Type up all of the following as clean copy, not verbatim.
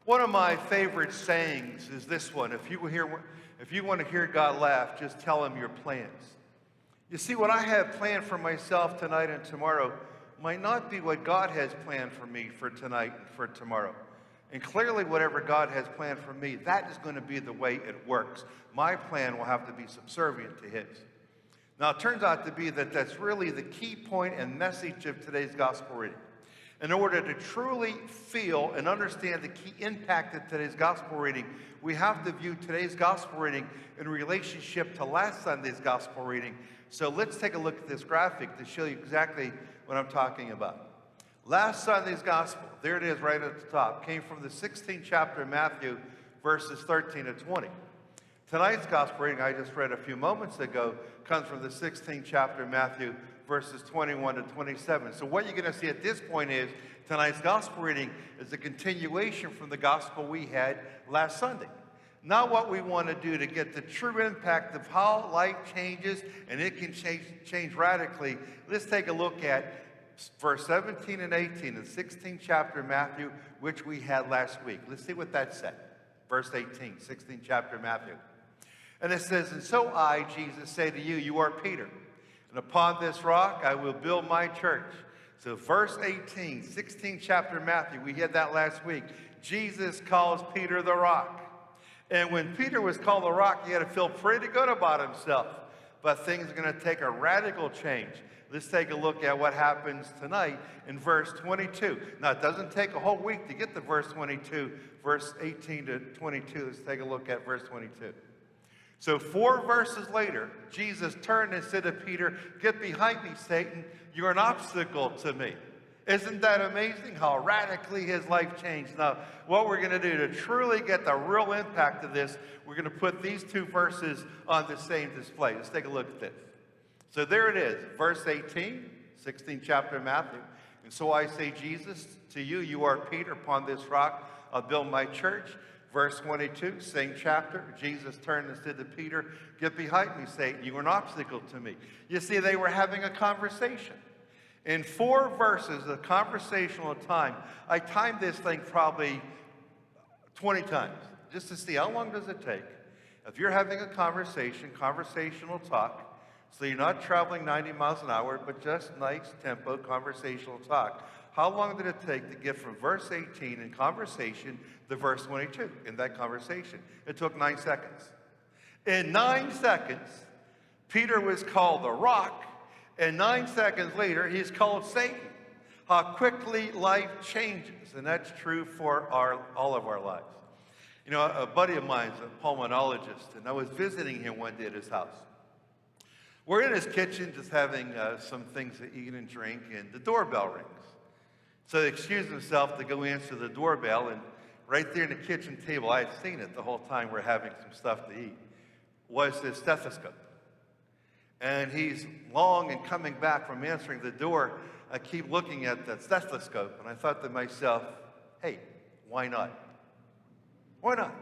One of my favorite sayings is this one. If you want to hear God laugh, just tell him your plans. You see, what I have planned for myself tonight and tomorrow might not be what God has planned for me for tonight and for tomorrow. And clearly, whatever God has planned for me, that is going to be the way it works. My plan will have to be subservient to his. Now, it turns out to be that that's really the key point and message of today's gospel reading. In order to truly feel and understand the key impact of today's gospel reading, we have to view today's gospel reading in relationship to last Sunday's gospel reading. So let's take a look at this graphic to show you exactly what I'm talking about. Last Sunday's gospel, there it is right at the top, came from the 16th chapter of Matthew, verses 13 to 20. Tonight's gospel reading I just read a few moments ago comes from the 16th chapter of Matthew, verses 21 to 27. So what you're going to see at this point is tonight's gospel reading is a continuation from the gospel we had last Sunday. Now what we want to do to get the true impact of how life changes, and it can change radically, let's take a look at verse 17 and 18 in the 16th chapter of Matthew, which we had last week. Let's see what that said. Verse 18, 16th chapter of Matthew. And it says, "And so I, Jesus, say to you, you are Peter. And upon this rock I will build my church." So verse 18, 16th chapter of Matthew, we had that last week. Jesus calls Peter the rock. And when Peter was called the rock, he had to feel pretty good about himself. But things are going to take a radical change. Let's take a look at what happens tonight in verse 22. Now, it doesn't take a whole week to get to verse 22, verse 18 to 22. Let's take a look at verse 22. So 4 verses later, Jesus turned and said to Peter, "Get behind me, Satan. You're an obstacle to me." Isn't that amazing how radically his life changed? Now, what we're going to do to truly get the real impact of this, we're going to put these 2 verses on the same display. Let's take a look at this. So there it is, verse 18, 16th chapter of Matthew. "And so I say, Jesus, to you, you are Peter. Upon this rock I'll build my church." Verse 22, same chapter, Jesus turned and said to Peter, "Get behind me, Satan. You are an obstacle to me." You see, they were having a conversation. In 4 verses of conversational time, I timed this thing probably 20 times, just to see how long does it take. If you're having a conversation, conversational talk, so you're not traveling 90 miles an hour, but just nice tempo conversational talk, how long did it take to get from verse 18 in conversation to verse 22 in that conversation? It took 9 seconds. In 9 seconds, Peter was called the rock, and 9 seconds later, he's called Satan. How quickly life changes, and that's true for all of our lives. You know, a buddy of mine is a pulmonologist, and I was visiting him one day at his house. We're in his kitchen just having some things to eat and drink, and the doorbell rings. So he excused himself to go answer the doorbell, and right there in the kitchen table, I had seen it the whole time we're having some stuff to eat, was his stethoscope. And he's long and coming back from answering the door. I keep looking at that stethoscope, and I thought to myself, hey, why not? Why not?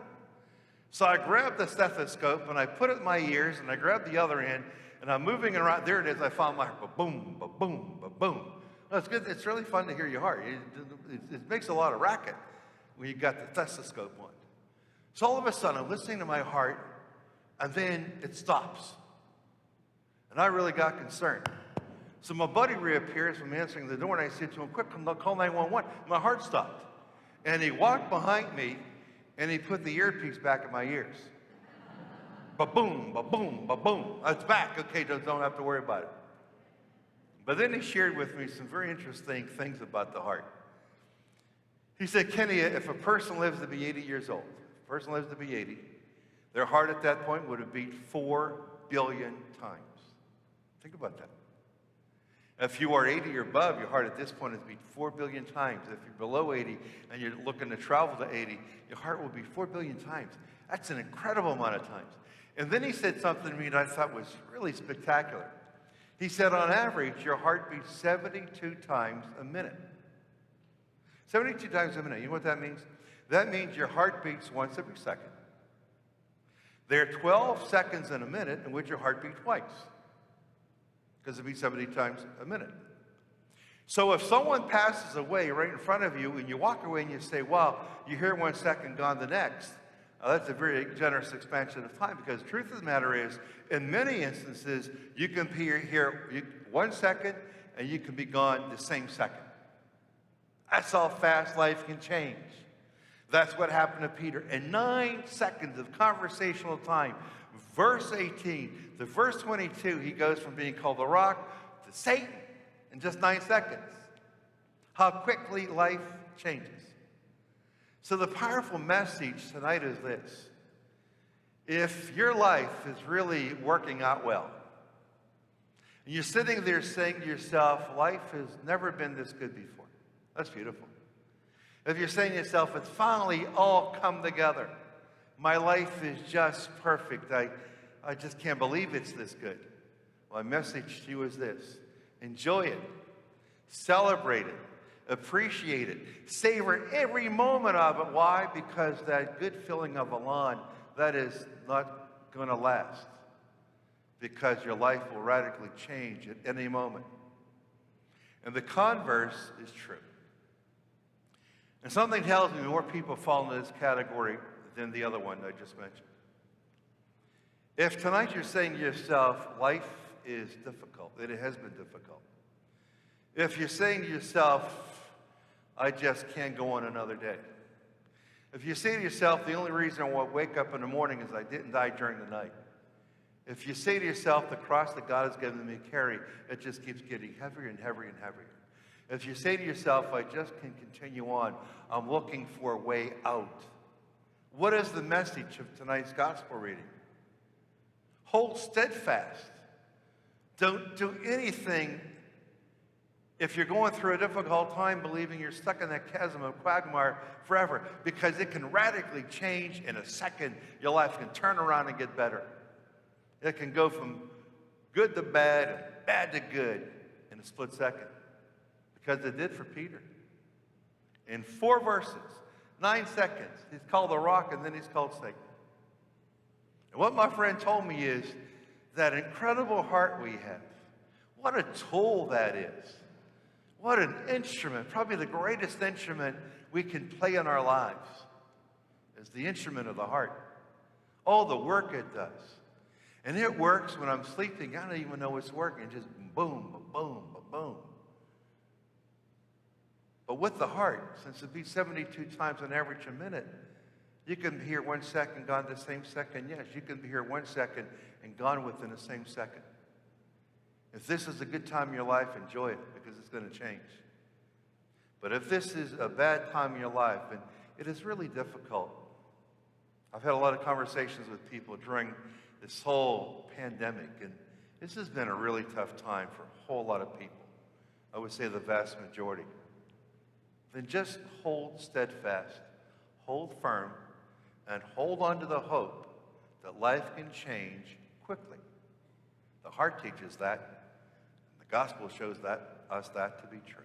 So I grabbed the stethoscope, and I put it in my ears, and I grabbed the other end, and I'm moving around. There it is. I found my ba-boom, ba-boom, ba-boom. No, it's good. It's really fun to hear your heart. It makes a lot of racket when you got the stethoscope on. So all of a sudden, I'm listening to my heart, and then it stops. And I really got concerned. So my buddy reappears from answering the door, and I said to him, "Quick, call 911. My heart stopped." And he walked behind me, and he put the earpiece back in my ears. Ba-boom, ba-boom, ba-boom. It's back. Okay, don't have to worry about it. But then he shared with me some very interesting things about the heart. He said, "Kenny, if a person lives to be 80 years old, their heart at that point would have beat 4 billion times. Think about that. If you are 80 or above, your heart at this point has beat 4 billion times. If you're below 80 and you're looking to travel to 80, your heart will beat 4 billion times. That's an incredible amount of times." And then he said something to me that I thought was really spectacular. He said, on average, your heart beats 72 times a minute. 72 times a minute. You know what that means? That means your heart beats once every second. There are 12 seconds in a minute in which your heart beats twice, because it beats 70 times a minute. So if someone passes away right in front of you and you walk away and you say, well, you're here 1 second, gone the next, that's a very generous expansion of time, because the truth of the matter is, in many instances, you can be here 1 second and you can be gone the same second. That's how fast life can change. That's what happened to Peter. In 9 seconds of conversational time, verse 18 to verse 22, he goes from being called the rock to Satan in just 9 seconds. How quickly life changes. So the powerful message tonight is this. If your life is really working out well, and you're sitting there saying to yourself, life has never been this good before. That's beautiful. If you're saying to yourself, it's finally all come together. My life is just perfect. I just can't believe it's this good. My message to you is this. Enjoy it. Celebrate it. Appreciate it. Savor every moment of it. Why? Because that good feeling of Elan, that is not going to last. Because your life will radically change at any moment. And the converse is true. And something tells me more people fall into this category than the other one I just mentioned. If tonight you're saying to yourself, life is difficult, that it has been difficult. If you're saying to yourself, I just can't go on another day. If you say to yourself, the only reason I won't wake up in the morning is I didn't die during the night. If you say to yourself, the cross that God has given me to carry, it just keeps getting heavier and heavier and heavier. If you say to yourself, I just can't continue on, I'm looking for a way out. What is the message of tonight's gospel reading? Hold steadfast. Don't do anything if you're going through a difficult time believing you're stuck in that chasm of quagmire forever, because it can radically change in a second. Your life can turn around and get better. It can go from good to bad and bad to good in a split second, because it did for Peter. In 4 verses, 9 seconds, he's called the rock and then he's called Satan. And what my friend told me is that incredible heart we have. What a tool that is. What an instrument, probably the greatest instrument we can play in our lives is the instrument of the heart. All the work it does. And it works when I'm sleeping. I don't even know it's working. Just boom, boom, boom. But with the heart, since it beats 72 times on average a minute, you can be here 1 second, gone the same second. Yes, you can be here 1 second and gone within the same second. If this is a good time in your life, enjoy it, because it's going to change. But if this is a bad time in your life, and it is really difficult. I've had a lot of conversations with people during this whole pandemic, and this has been a really tough time for a whole lot of people. I would say the vast majority. Then just hold steadfast, hold firm, and hold on to the hope that life can change quickly. The heart teaches that. The gospel shows us that to be true.